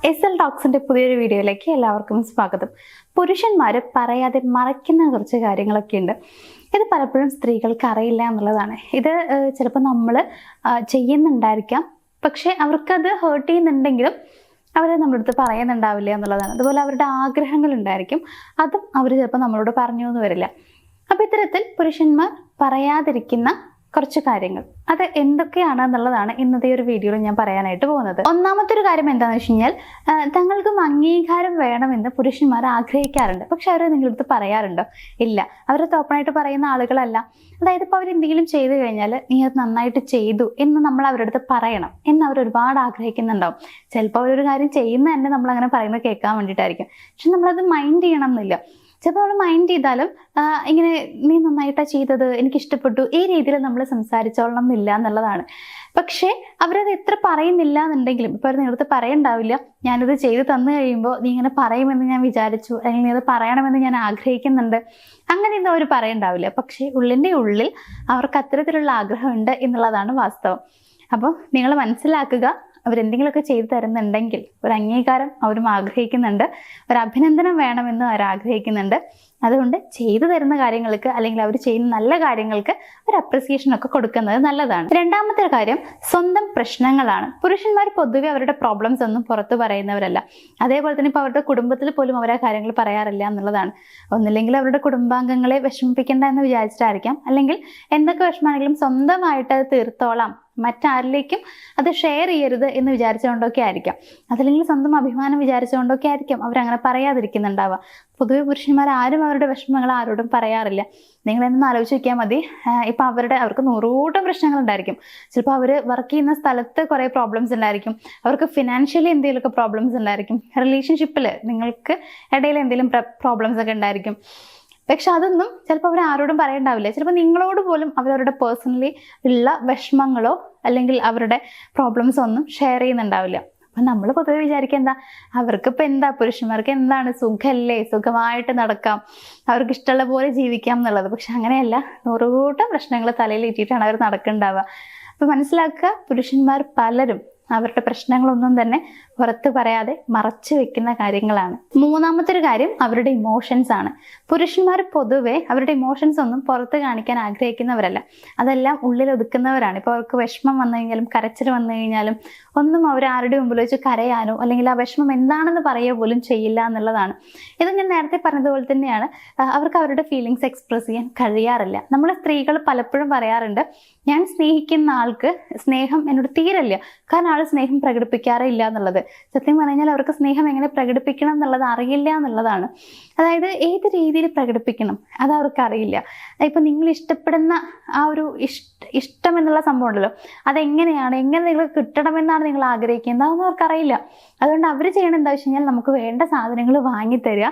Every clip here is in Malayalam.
SL ടോക്സിന്റെ പുതിയൊരു വീഡിയോയിലേക്ക് എല്ലാവർക്കും സ്വാഗതം. പുരുഷന്മാർ പറയാതെ മറയ്ക്കുന്ന കുറച്ച് കാര്യങ്ങളൊക്കെ ഉണ്ട്. ഇത് പലപ്പോഴും സ്ത്രീകൾക്ക് അറിയില്ല എന്നുള്ളതാണ്. ഇത് ചിലപ്പോൾ നമ്മൾ ചെയ്യുന്നുണ്ടായിരിക്കാം, പക്ഷെ അവർക്കത് ഹേർട്ട് ചെയ്യുന്നുണ്ടെങ്കിലും അവർ നമ്മുടെ അടുത്ത് പറയുന്നുണ്ടാവില്ല എന്നുള്ളതാണ്. അതുപോലെ അവരുടെ ആഗ്രഹങ്ങൾ ഉണ്ടായിരിക്കും, അതും അവർ ചിലപ്പോൾ നമ്മളോട് പറഞ്ഞു എന്ന് വരില്ല. അപ്പം ഇത്തരത്തിൽ പുരുഷന്മാർ പറയാതിരിക്കുന്ന കുറച്ച് കാര്യങ്ങൾ അത് എന്തൊക്കെയാണ് എന്നുള്ളതാണ് ഇന്നത്തെ ഒരു വീഡിയോയിൽ ഞാൻ പറയാനായിട്ട് പോകുന്നത്. ഒന്നാമത്തെ ഒരു കാര്യം എന്താണെന്ന് വെച്ച് കഴിഞ്ഞാൽ, തങ്ങൾക്കും അംഗീകാരം വേണമെന്ന് പുരുഷന്മാർ ആഗ്രഹിക്കാറുണ്ട്, പക്ഷെ അവർ നിങ്ങളുടെ അടുത്ത് പറയാറുണ്ടോ? ഇല്ല. അവരത് ഓപ്പണായിട്ട് പറയുന്ന ആളുകളല്ല. അതായത് ഇപ്പോൾ അവരെന്തെങ്കിലും ചെയ്തു കഴിഞ്ഞാൽ നീ അത് നന്നായിട്ട് ചെയ്തു എന്ന് നമ്മൾ അവരുടെ അടുത്ത് പറയണം എന്ന് അവർ ഒരുപാട് ആഗ്രഹിക്കുന്നുണ്ടാവും. ചിലപ്പോൾ അവരൊരു കാര്യം ചെയ്യുന്ന തന്നെ നമ്മൾ അങ്ങനെ പറയുന്നത് കേൾക്കാൻ വേണ്ടിയിട്ടായിരിക്കും, പക്ഷെ നമ്മളത് മൈൻഡ് ചെയ്യണം എന്നില്ല. ചിലപ്പോൾ നമ്മൾ മൈൻഡ് ചെയ്താലും ഇങ്ങനെ നീ നന്നായിട്ടാണ് ചെയ്തത്, എനിക്കിഷ്ടപ്പെട്ടു, ഈ രീതിയിൽ നമ്മൾ സംസാരിച്ചോളണം എന്നില്ല എന്നുള്ളതാണ്. പക്ഷേ അവരത് എത്ര പറയുന്നില്ല എന്നുണ്ടെങ്കിലും, ഇപ്പോൾ അവർ നിങ്ങളടുത്ത് പറയണ്ടാവില്ല ഞാനിത് ചെയ്ത് തന്നു കഴിയുമ്പോൾ നീ ഇങ്ങനെ പറയുമെന്ന് ഞാൻ വിചാരിച്ചു, അല്ലെങ്കിൽ നീ അത് പറയണമെന്ന് ഞാൻ ആഗ്രഹിക്കുന്നുണ്ട്, അങ്ങനെയൊന്നും അവർ പറയണ്ടാവില്ല. പക്ഷേ ഉള്ളിൻ്റെ ഉള്ളിൽ അവർക്ക് അത്തരത്തിലുള്ള ആഗ്രഹമുണ്ട് എന്നുള്ളതാണ് വാസ്തവം. അപ്പോൾ നിങ്ങൾ മനസ്സിലാക്കുക, അവരെന്തെങ്കിലുമൊക്കെ ചെയ്തു തരുന്നുണ്ടെങ്കിൽ ഒരു അംഗീകാരം അവരും ആഗ്രഹിക്കുന്നുണ്ട്, ഒരു അഭിനന്ദനം വേണമെന്നും അവർ ആഗ്രഹിക്കുന്നുണ്ട്. അതുകൊണ്ട് ചെയ്തു തരുന്ന കാര്യങ്ങൾക്ക് അല്ലെങ്കിൽ അവർ ചെയ്യുന്ന നല്ല കാര്യങ്ങൾക്ക് ഒരു അപ്രിസിയേഷൻ ഒക്കെ കൊടുക്കുന്നത് നല്ലതാണ്. രണ്ടാമത്തെ കാര്യം സ്വന്തം പ്രശ്നങ്ങളാണ്. പുരുഷന്മാർ പൊതുവെ അവരുടെ പ്രോബ്ലംസ് ഒന്നും പുറത്ത് പറയുന്നവരല്ല. അതേപോലെ തന്നെ ഇപ്പോൾ അവരുടെ കുടുംബത്തിൽ പോലും അവർ ആ കാര്യങ്ങൾ പറയാറില്ല എന്നുള്ളതാണ്. ഒന്നില്ലെങ്കിൽ അവരുടെ കുടുംബാംഗങ്ങളെ വിഷമിപ്പിക്കേണ്ട എന്ന് വിചാരിച്ചിട്ടായിരിക്കാം, അല്ലെങ്കിൽ എന്തൊക്കെ വിഷമാണെങ്കിലും സ്വന്തമായിട്ട് അത് തീർത്തോളാം, മറ്റാരിലേക്കും അത് ഷെയർ ചെയ്യരുത് എന്ന് വിചാരിച്ചുകൊണ്ടൊക്കെ ആയിരിക്കാം. അതല്ലെങ്കിൽ സ്വന്തം അഭിമാനം വിചാരിച്ചുകൊണ്ടൊക്കെ ആയിരിക്കാം അവരങ്ങനെ പറയാതിരിക്കുന്നുണ്ടാവുക. പൊതുവെ പുരുഷന്മാർ ആരും അവരുടെ വിഷമങ്ങൾ ആരോടും പറയാറില്ല. നിങ്ങൾ എന്നൊന്ന് ആലോചിച്ച് നോക്കിയാൽ മതി. ഇപ്പം അവർക്ക് നൂറുകൂട്ടം പ്രശ്നങ്ങൾ ഉണ്ടായിരിക്കും. ചിലപ്പോൾ അവർ വർക്ക് ചെയ്യുന്ന സ്ഥലത്ത് കുറേ പ്രോബ്ലംസ് ഉണ്ടായിരിക്കും, അവർക്ക് ഫിനാൻഷ്യലി എന്തെങ്കിലുമൊക്കെ പ്രോബ്ലംസ് ഉണ്ടായിരിക്കും, റിലേഷൻഷിപ്പിൽ നിങ്ങൾക്ക് ഇടയിൽ എന്തെങ്കിലും പ്രോബ്ലംസ് ഒക്കെ ഉണ്ടായിരിക്കും. പക്ഷെ അതൊന്നും ചിലപ്പോൾ അവർ ആരോടും പറയണ്ടാവില്ല. ചിലപ്പോൾ നിങ്ങളോട് പോലും അവരവരുടെ പേഴ്സണലി ഉള്ള വിഷമങ്ങളോ അല്ലെങ്കിൽ അവരുടെ പ്രോബ്ലംസോ ഒന്നും ഷെയർ ചെയ്യുന്നുണ്ടാവില്ല. അപ്പം നമ്മൾ പൊതുവെ വിചാരിക്കുക എന്താ, അവർക്കിപ്പോൾ എന്താ, പുരുഷന്മാർക്ക് എന്താണ്, സുഖമല്ലേ, സുഖമായിട്ട് നടക്കാം, അവർക്ക് ഇഷ്ടമുള്ള പോലെ ജീവിക്കാം എന്നുള്ളത്. പക്ഷെ അങ്ങനെയല്ല, നൂറുകൂട്ടം പ്രശ്നങ്ങൾ തലയിൽ ഇട്ടിട്ടാണ് അവർ നടക്കുന്നുണ്ടാവുക. അപ്പം മനസ്സിലാക്കുക, പുരുഷന്മാർ പലരും അവരുടെ പ്രശ്നങ്ങളൊന്നും തന്നെ പുറത്ത് പറയാതെ മറച്ചു വെക്കുന്ന കാര്യങ്ങളാണ്. മൂന്നാമത്തെ ഒരു കാര്യം അവരുടെ ഇമോഷൻസ് ആണ്. പുരുഷന്മാർ പൊതുവെ അവരുടെ ഇമോഷൻസ് ഒന്നും പുറത്ത് കാണിക്കാൻ ആഗ്രഹിക്കുന്നവരല്ല, അതെല്ലാം ഉള്ളിൽ ഒതുക്കുന്നവരാണ്. ഇപ്പോൾ അവർക്ക് വിഷമം വന്നു കഴിഞ്ഞാലും കരച്ചിൽ വന്നു കഴിഞ്ഞാലും ഒന്നും അവർ ആരുടെ മുമ്പിൽ വെച്ച് കരയാനോ അല്ലെങ്കിൽ ആ വിഷമം എന്താണെന്ന് പറയുക പോലും ചെയ്യില്ല എന്നുള്ളതാണ്. ഇത് ഞാൻ നേരത്തെ പറഞ്ഞതുപോലെ തന്നെയാണ്, അവർക്ക് അവരുടെ ഫീലിങ്സ് എക്സ്പ്രസ് ചെയ്യാൻ കഴിയാറില്ല. നമ്മൾ സ്ത്രീകൾ പലപ്പോഴും പറയാറുണ്ട്, ഞാൻ സ്നേഹിക്കുന്ന ആൾക്ക് സ്നേഹം എന്നോട് തീരല്ല, കാരണം ആൾ സ്നേഹം പ്രകടിപ്പിക്കാറേ ഇല്ല എന്നുള്ളത്. സത്യം പറഞ്ഞാൽ അവർക്ക് സ്നേഹം എങ്ങനെ പ്രകടിപ്പിക്കണം എന്നുള്ളത് അറിയില്ല എന്നുള്ളതാണ്. അതായത് ഏത് രീതിയിൽ പ്രകടിപ്പിക്കണം അത് അവർക്ക് അറിയില്ല. ഇപ്പം നിങ്ങൾ ഇഷ്ടപ്പെടുന്ന ആ ഒരു ഇഷ്ടം എന്നുള്ള സംഭവം ഉണ്ടല്ലോ, അതെങ്ങനെയാണ്, എങ്ങനെ നിങ്ങൾക്ക് കിട്ടണമെന്നാണ് നിങ്ങൾ ആഗ്രഹിക്കുന്നത്, അതൊന്നും അവർക്കറിയില്ല. അതുകൊണ്ട് അവർ ചെയ്യണം എന്താ വെച്ച് കഴിഞ്ഞാൽ നമുക്ക് വേണ്ട സാധനങ്ങൾ വാങ്ങിത്തരിക.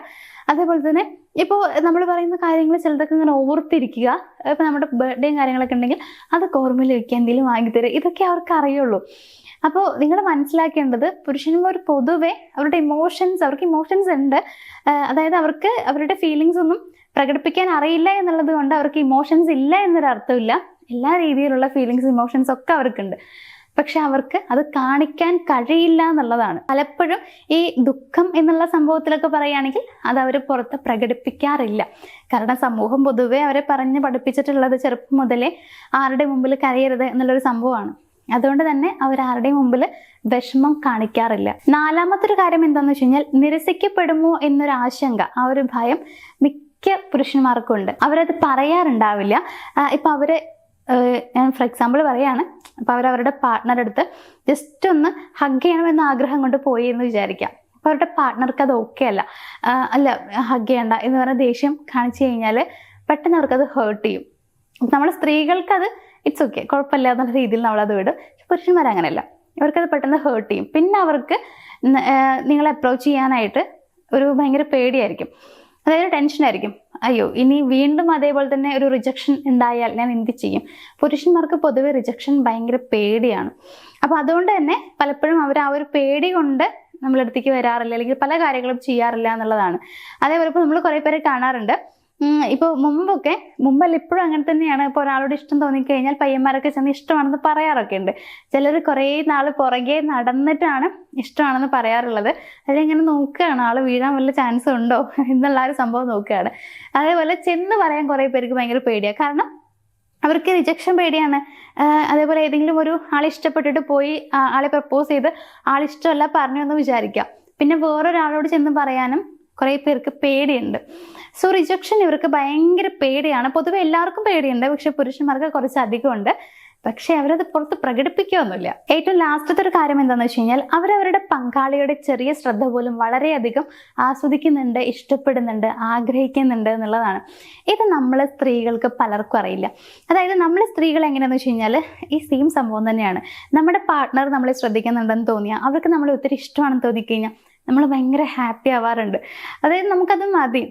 അതേപോലെ തന്നെ ഇപ്പോൾ നമ്മൾ പറയുന്ന കാര്യങ്ങൾ ചിലതൊക്കെ ഇങ്ങനെ ഓർത്തിരിക്കുക. ഇപ്പം നമ്മുടെ ബർത്ത്ഡേയും കാര്യങ്ങളൊക്കെ ഉണ്ടെങ്കിൽ അതൊക്കെ ഓർമ്മയിൽ വയ്ക്കുക, എന്തെങ്കിലും വാങ്ങിത്തരിക, ഇതൊക്കെ അവർക്ക് അറിയുള്ളൂ. അപ്പോൾ നിങ്ങൾ മനസ്സിലാക്കേണ്ടത്, പുരുഷന്മാർ പൊതുവെ അവർക്ക് ഇമോഷൻസ് ഉണ്ട്. അതായത് അവർക്ക് അവരുടെ ഫീലിങ്സ് ഒന്നും പ്രകടിപ്പിക്കാൻ അറിയില്ല എന്നുള്ളത് കൊണ്ട് അവർക്ക് ഇമോഷൻസ് ഇല്ല എന്നൊരർത്ഥമില്ല. എല്ലാ രീതിയിലുള്ള ഫീലിങ്സ് ഇമോഷൻസ് ഒക്കെ അവർക്കുണ്ട്, പക്ഷെ അവർക്ക് അത് കാണിക്കാൻ കഴിയില്ല എന്നുള്ളതാണ്. പലപ്പോഴും ഈ ദുഃഖം എന്നുള്ള സംഭവത്തിലൊക്കെ പറയുകയാണെങ്കിൽ അത് അവർ പുറത്ത് പ്രകടിപ്പിക്കാറില്ല. കാരണം സമൂഹം പൊതുവെ അവരെ പറഞ്ഞ് പഠിപ്പിച്ചിട്ടുള്ളത് ചെറുപ്പം മുതലേ ആരുടെ മുമ്പിൽ കരയരുത് എന്നുള്ളൊരു സംഭവമാണ്. അതുകൊണ്ട് തന്നെ അവർ ആരുടെയും മുമ്പിൽ വിഷമം കാണിക്കാറില്ല. നാലാമത്തെ ഒരു കാര്യം എന്താണെന്ന് വെച്ച് കഴിഞ്ഞാൽ, നിരസിക്കപ്പെടുമോ എന്നൊരു ആശങ്ക, ആ ഒരു ഭയം മിക്ക പുരുഷന്മാർക്കും ഉണ്ട്. അവരത് പറയാറുണ്ടാവില്ല. ഇപ്പം അവർ, ഞാൻ ഫോർ എക്സാമ്പിൾ പറയുകയാണ്, അപ്പോൾ അവരവരുടെ പാർട്ട്ണറുടെ അടുത്ത് ജസ്റ്റ് ഒന്ന് ഹഗ് ചെയ്യണമെന്ന ആഗ്രഹം കൊണ്ട് പോയി എന്ന് വിചാരിക്കാം. അപ്പോൾ അവരുടെ പാർട്ട്ണർക്ക് അത് ഓക്കെ അല്ല ഹഗ് ചെയ്യണ്ട എന്ന് പറഞ്ഞ ദേഷ്യം കാണിച്ചു കഴിഞ്ഞാൽ പെട്ടെന്ന് അവർക്കത് ഹേർട്ട് ചെയ്യും. നമ്മൾ സ്ത്രീകൾക്കത് ഇറ്റ്സ് ഓക്കെ, കുഴപ്പമില്ല എന്നുള്ള രീതിയിൽ നമ്മളത് വിടും. പുരുഷന്മാർ അങ്ങനെയല്ല, അവർക്കത് പെട്ടെന്ന് ഹേർട്ട് ചെയ്യും. പിന്നെ അവർക്ക് നിങ്ങളെ അപ്രോച്ച് ചെയ്യാനായിട്ട് ഒരു ഭയങ്കര പേടിയായിരിക്കും, അതായത് ടെൻഷനായിരിക്കും. അയ്യോ, ഇനി വീണ്ടും അതേപോലെ തന്നെ ഒരു റിജക്ഷൻ ഉണ്ടായാൽ ഞാൻ എന്ത് ചെയ്യും? പുരുഷന്മാർക്ക് പൊതുവെ റിജക്ഷൻ ഭയങ്കര പേടിയാണ്. അപ്പോൾ അതുകൊണ്ട് തന്നെ പലപ്പോഴും അവർ ആ ഒരു പേടി കൊണ്ട് നമ്മളടുത്തേക്ക് വരാറില്ല, അല്ലെങ്കിൽ പല കാര്യങ്ങളും ചെയ്യാറില്ല എന്നുള്ളതാണ്. അതേപോലെ ഇപ്പോൾ നമ്മൾ കുറേ പേരെ കാണാറുണ്ട്, ഇപ്പോൾ മുമ്പല്ല ഇപ്പോഴും അങ്ങനെ തന്നെയാണ്. ഇപ്പോൾ ഒരാളോട് ഇഷ്ടം തോന്നിക്കഴിഞ്ഞാൽ പയ്യന്മാരൊക്കെ ചെന്ന് ഇഷ്ടമാണെന്ന് പറയാറൊക്കെ ഉണ്ട്. ചിലർ കുറേ നാൾ പുറകെ നടന്നിട്ടാണ് ഇഷ്ടമാണെന്ന് പറയാറുള്ളത്. അതിലിങ്ങനെ നോക്കുകയാണ് ആൾ വീഴാൻ വല്ല ചാൻസ് ഉണ്ടോ എന്നുള്ള ഒരു സംഭവം നോക്കുകയാണ്. അതേപോലെ ചെന്ന് പറയാൻ കുറേ പേർക്ക് ഭയങ്കര പേടിയാണ്. കാരണം അവർക്ക് റിജക്ഷൻ പേടിയാണ്. അതേപോലെ ഏതെങ്കിലും ഒരു ആളെ ഇഷ്ടപ്പെട്ടിട്ട് പോയി ആളെ പ്രപ്പോസ് ചെയ്ത് ആളിഷ്ടമല്ല പറഞ്ഞു എന്ന് വിചാരിക്കാം, പിന്നെ വേറൊരാളോട് ചെന്ന് പറയാനും കുറേ പേർക്ക് പേടിയുണ്ട്. സോ റിജക്ഷൻ ഇവർക്ക് ഭയങ്കര പേടിയാണ്. പൊതുവെ എല്ലാവർക്കും പേടിയുണ്ട്, പക്ഷെ പുരുഷന്മാർക്ക് കുറച്ച് അധികമുണ്ട്. പക്ഷെ അവരത് പുറത്ത് പ്രകടിപ്പിക്കുകയൊന്നുമില്ല. ഏറ്റവും ലാസ്റ്റത്തെ ഒരു കാര്യം എന്താണെന്ന് വെച്ച് കഴിഞ്ഞാൽ അവരവരുടെ പങ്കാളിയുടെ ചെറിയ ശ്രദ്ധ പോലും വളരെയധികം ആസ്വദിക്കുന്നുണ്ട്, ഇഷ്ടപ്പെടുന്നുണ്ട്, ആഗ്രഹിക്കുന്നുണ്ട് എന്നുള്ളതാണ്. ഇത് നമ്മൾ സ്ത്രീകൾക്ക് പലർക്കും അറിയില്ല. അതായത് നമ്മൾ സ്ത്രീകൾ എങ്ങനെയാണെന്ന് വെച്ച് കഴിഞ്ഞാൽ ഈ സെയിം സംഭവം തന്നെയാണ്. നമ്മുടെ പാർട്ട്ണർ നമ്മളെ ശ്രദ്ധിക്കുന്നുണ്ടെന്ന് തോന്നിയാൽ, അവർക്ക് നമ്മളെ ഒത്തിരി ഇഷ്ടമാണെന്ന് തോന്നിക്കഴിഞ്ഞാൽ നമ്മൾ ഭയങ്കര ഹാപ്പി ആവാറുണ്ട്. അതായത് നമുക്കത് മതി,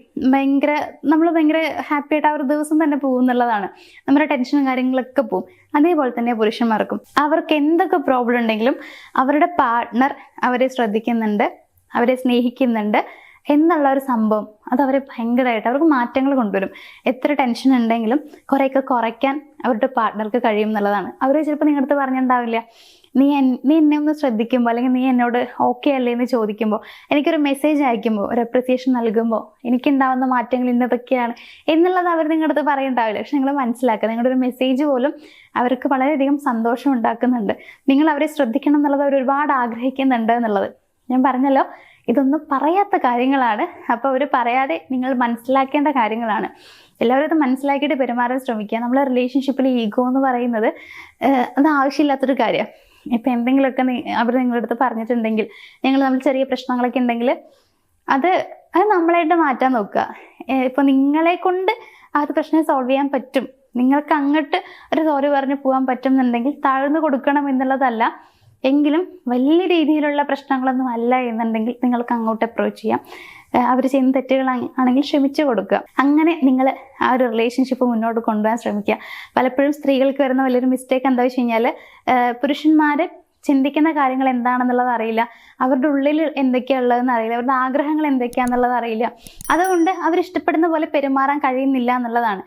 നമ്മൾ ഭയങ്കര ഹാപ്പി ആയിട്ട് ആ ഒരു ദിവസം തന്നെ പോകും എന്നുള്ളതാണ്. നമ്മുടെ ടെൻഷനും കാര്യങ്ങളൊക്കെ പോകും. അതേപോലെ തന്നെ പുരുഷന്മാർക്കും അവർക്ക് എന്തൊക്കെ പ്രോബ്ലം ഉണ്ടെങ്കിലും അവരുടെ പാർട്ട്ണർ അവരെ ശ്രദ്ധിക്കുന്നുണ്ട്, അവരെ സ്നേഹിക്കുന്നുണ്ട് എന്നുള്ള ഒരു സംഭവം അത് അവരെ ഭയങ്കരമായിട്ട് അവർക്ക് മാറ്റങ്ങൾ കൊണ്ടുവരും. എത്ര ടെൻഷൻ ഉണ്ടെങ്കിലും കുറേയൊക്കെ കുറയ്ക്കാൻ അവരുടെ പാർട്ട്ണർക്ക് കഴിയും എന്നുള്ളതാണ്. അവർ ചിലപ്പോൾ നിങ്ങളുടെ അടുത്ത് പറഞ്ഞിട്ടുണ്ടാവില്ല, നീ എന്നെ ഒന്ന് ശ്രദ്ധിക്കുമ്പോൾ, അല്ലെങ്കിൽ നീ എന്നോട് ഓക്കെ അല്ലേ എന്ന് ചോദിക്കുമ്പോൾ, എനിക്കൊരു മെസ്സേജ് അയക്കുമ്പോൾ, ഒരു അപ്രിസിയേഷൻ നൽകുമ്പോൾ എനിക്കുണ്ടാവുന്ന മാറ്റങ്ങൾ ഇന്നതൊക്കെയാണ് എന്നുള്ളത് അവർ നിങ്ങളുടെ അടുത്ത് പറയുന്നുണ്ടാവില്ല. പക്ഷെ നിങ്ങൾ മനസ്സിലാക്കുക, നിങ്ങളുടെ ഒരു മെസ്സേജ് പോലും അവർക്ക് വളരെയധികം സന്തോഷം ഉണ്ടാക്കുന്നുണ്ട്. നിങ്ങൾ അവരെ ശ്രദ്ധിക്കണം എന്നുള്ളത് അവർ ഒരുപാട് ആഗ്രഹിക്കുന്നുണ്ട് എന്നുള്ളത്. ഞാൻ പറഞ്ഞല്ലോ, ഇതൊന്നും പറയാത്ത കാര്യങ്ങളാണ്. അപ്പോൾ അവർ പറയാതെ നിങ്ങൾ മനസ്സിലാക്കേണ്ട കാര്യങ്ങളാണ്. എല്ലാവരും ഇത് മനസ്സിലാക്കിയിട്ട് പെരുമാറാൻ ശ്രമിക്കുക. നമ്മളെ റിലേഷൻഷിപ്പിൽ ഈഗോ എന്ന് പറയുന്നത് അത് ആവശ്യമില്ലാത്തൊരു കാര്യമാണ്. ഇപ്പം എന്തെങ്കിലുമൊക്കെ അവർ നിങ്ങളുടെ അടുത്ത് പറഞ്ഞിട്ടുണ്ടെങ്കിൽ, നമ്മൾ ചെറിയ പ്രശ്നങ്ങളൊക്കെ ഉണ്ടെങ്കിൽ അത് നമ്മളായിട്ട് മാറ്റാൻ നോക്കുക. ഇപ്പം നിങ്ങളെ കൊണ്ട് ആ ഒരു പ്രശ്നം സോൾവ് ചെയ്യാൻ പറ്റും, നിങ്ങൾക്ക് അങ്ങോട്ട് ഒരു സോറി പറഞ്ഞ് പോകാൻ പറ്റും എന്നുണ്ടെങ്കിൽ താഴ്ന്നു കൊടുക്കണം എന്നുള്ളതല്ല. എങ്കിലും വലിയ രീതിയിലുള്ള പ്രശ്നങ്ങളൊന്നും അല്ല എന്നുണ്ടെങ്കിൽ നിങ്ങൾക്ക് അങ്ങോട്ട് അപ്രോച്ച് ചെയ്യാം. അവർ ചെയ്യുന്ന തെറ്റുകൾ ആണെങ്കിൽ ക്ഷമിച്ചു കൊടുക്കുക. അങ്ങനെ നിങ്ങൾ ആ ഒരു റിലേഷൻഷിപ്പ് മുന്നോട്ട് കൊണ്ടുപോകാൻ ശ്രമിക്കുക. പലപ്പോഴും സ്ത്രീകൾക്ക് വരുന്ന വലിയൊരു മിസ്റ്റേക്ക് എന്താ വെച്ച് കഴിഞ്ഞാൽ, പുരുഷന്മാർ ചിന്തിക്കുന്ന കാര്യങ്ങൾ എന്താണെന്നുള്ളത് അറിയില്ല, അവരുടെ ഉള്ളിൽ എന്തൊക്കെയാണ് ഉള്ളതെന്ന് അറിയില്ല, അവരുടെ ആഗ്രഹങ്ങൾ എന്തൊക്കെയാണെന്നുള്ളത് അറിയില്ല. അതുകൊണ്ട് അവരിഷ്ടപ്പെടുന്ന പോലെ പെരുമാറാൻ കഴിയുന്നില്ല എന്നുള്ളതാണ്.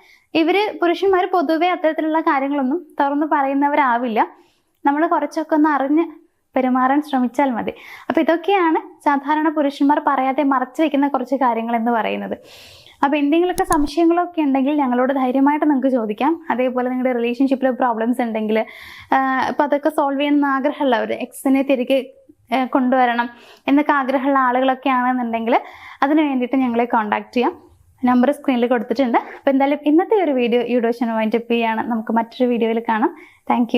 പുരുഷന്മാർ പൊതുവെ അത്തരത്തിലുള്ള കാര്യങ്ങളൊന്നും തുറന്നു പറയുന്നവരാവില്ല. നമ്മൾ കുറച്ചൊക്കെ ഒന്ന് അറിഞ്ഞ് പെരുമാറാൻ ശ്രമിച്ചാൽ മതി. അപ്പോൾ ഇതൊക്കെയാണ് സാധാരണ പുരുഷന്മാർ പറയാതെ മറച്ചു വെക്കുന്ന കുറച്ച് കാര്യങ്ങൾ എന്ന് പറയുന്നത്. അപ്പോൾ എന്തെങ്കിലുമൊക്കെ സംശയങ്ങളൊക്കെ ഉണ്ടെങ്കിൽ ഞങ്ങളോട് ധൈര്യമായിട്ട് നിങ്ങൾക്ക് ചോദിക്കാം. അതേപോലെ നിങ്ങളുടെ റിലേഷൻഷിപ്പിൽ പ്രോബ്ലംസ് ഉണ്ടെങ്കിൽ, അപ്പോൾ അതൊക്കെ സോൾവ് ചെയ്യണമെന്ന് ആഗ്രഹമുള്ളവർ, എക്സിനെ തിരികെ കൊണ്ടുവരണം എന്നൊക്കെ ആഗ്രഹമുള്ള ആളുകളൊക്കെ ആണെന്നുണ്ടെങ്കിൽ അതിന് വേണ്ടിയിട്ട് ഞങ്ങളെ കോൺടാക്ട് ചെയ്യാം. നമ്പർ സ്ക്രീനിൽ കൊടുത്തിട്ടുണ്ട്. അപ്പോൾ എന്തായാലും ഇന്നത്തെ ഒരു വീഡിയോ ഈ വൈൻഡപ്പ് ചെയ്യാണ്. നമുക്ക് മറ്റൊരു വീഡിയോയിൽ കാണാം. താങ്ക്